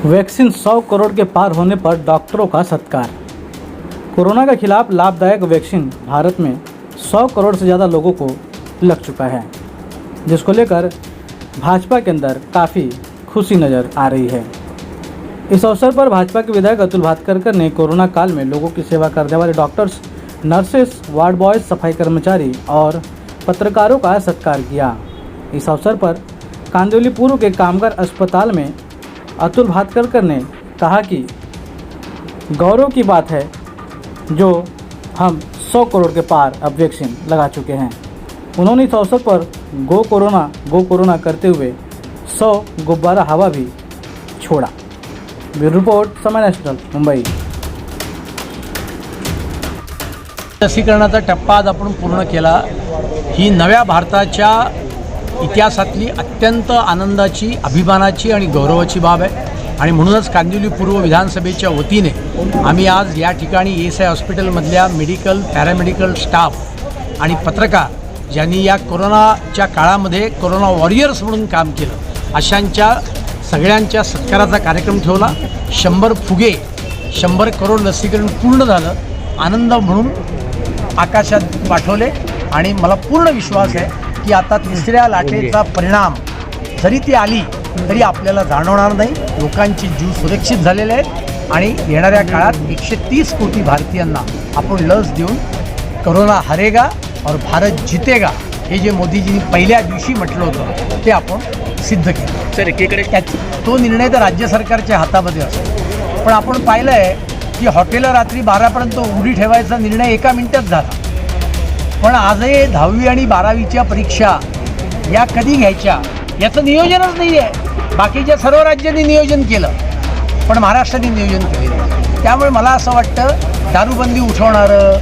Vaccine 100 crore के पार होने पर डॉक्टरों का सत्कार। कोरोना के खिलाफ लाभदायक वैक्सीन भारत में 100 करोड़ से ज़्यादा लोगों को लग चुका है, जिसको लेकर भाजपा के अंदर काफ़ी खुशी नज़र आ रही है। इस अवसर पर भाजपा के विधायक अतुल भातखरकर ने कोरोना काल में लोगों की सेवा करने वाले डॉक्टर्स, नर्सेस, वार्ड बॉयज, सफाई कर्मचारी और पत्रकारों का सत्कार किया। इस अवसर पर कांदिवली पूर्व के कामगार अस्पताल में अतुल भातखरकर ने कहा कि गौरव की बात है जो हम 100 करोड़ के पार अब वैक्सीन लगा चुके हैं। उन्होंने इस अवसर पर गो कोरोना करते हुए 100 गुब्बारा हवा भी छोड़ा। ब्यूरो रिपोर्ट, समय नेशनल, मुंबई। लसीकरणाचा टप्पा आज आपण पूर्ण केला। ही नव्या भारताच्या इतिहासातली अत्यंत आनंदाची, अभिमानाची आणि गौरवाची बाब आहे आणि म्हणूनच कांदिवली पूर्व विधानसभेच्या वतीने आम्ही आज या ठिकाणी ESI हॉस्पिटलमधल्या मेडिकल, पॅरामेडिकल स्टाफ आणि पत्रकार ज्यांनी या कोरोनाच्या काळामध्ये कोरोना वॉरियर्स म्हणून काम केलं, अशांच्या सगळ्यांच्या सत्काराचा कार्यक्रम ठेवला। 100 फुगे, 100 करोड लसीकरण पूर्ण झालं। आनंद म्हणून आकाशात पाठवले आणि मला पूर्ण विश्वास आहे की आता तिसऱ्या लाटेचा परिणाम जरी ती आली तरी आपल्याला जाणवणार नाही। लोकांचे जीव सुरक्षित झालेले आहेत आणि येणाऱ्या काळात 130 कोटी भारतीयांना आपण लस देऊन कोरोना हरेगा और भारत जीतेगा हे जे मोदीजींनी पहिल्या दिवशी म्हटलं होतं ते आपण सिद्ध केलं। सर, एकीकडे तो निर्णय तर राज्य सरकारच्या हातामध्ये असतो, पण आपण पाहिलं आहे की हॉटेलला रात्री 12पर्यंत उघडी ठेवायचा निर्णय एका मिनिटात झाला। पण आजही 10वी आणि 12वीच्या परीक्षा या कधी घ्यायच्या याचं नियोजनच नाही आहे। बाकीच्या सर्व राज्यांनी नियोजन केलं, पण महाराष्ट्राने नियोजन केलेलं नाही। त्यामुळे मला असं वाटतं दारूबंदी उठवणारं,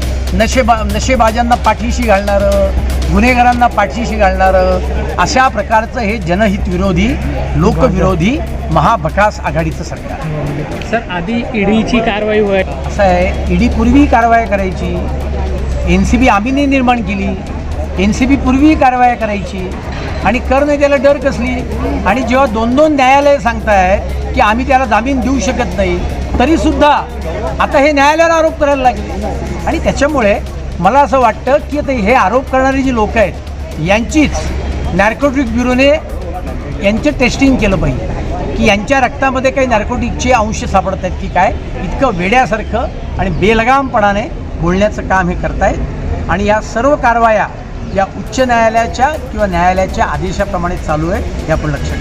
नशेबाजांना पाठीशी घालणारं, गुन्हेगारांना पाठीशी घालणारं अशा प्रकारचं हे जनहित विरोधी, लोकविरोधी महाभकास आघाडीचं सरकार आहे। सर, आधी ईडीची कारवाई होय, असं आहे, ईडी पूर्वी कारवाई करायची, NCB आम्ही नाही निर्माण केली, NCB पूर्वी कारवाई करायची आणि कर नाही त्याला डर कसली। आणि जेव्हा 2-2 न्यायालय सांगतायत की आम्ही त्याला जामीन देऊ शकत नाही, तरीसुद्धा आता हे न्यायालयाला आरोप करायला लागले। आणि त्याच्यामुळे मला असं वाटतं की आता हे आरोप करणारी जी लोक आहेत यांचीच नार्कोटिक ब्युरोने यांचं टेस्टिंग केलं पाहिजे की यांच्या रक्तामध्ये काही नार्कोटिकचे अंश सापडत आहेत की काय। इतकं वेड्यासारखं आणि बेलगामपणाने बोलण्याचं काम हे करतायत आणि या सर्व कारवाया या उच्च न्यायालयाच्या किंवा न्यायालयाच्या आदेशाप्रमाणे चालू आहे हे आपण लक्षात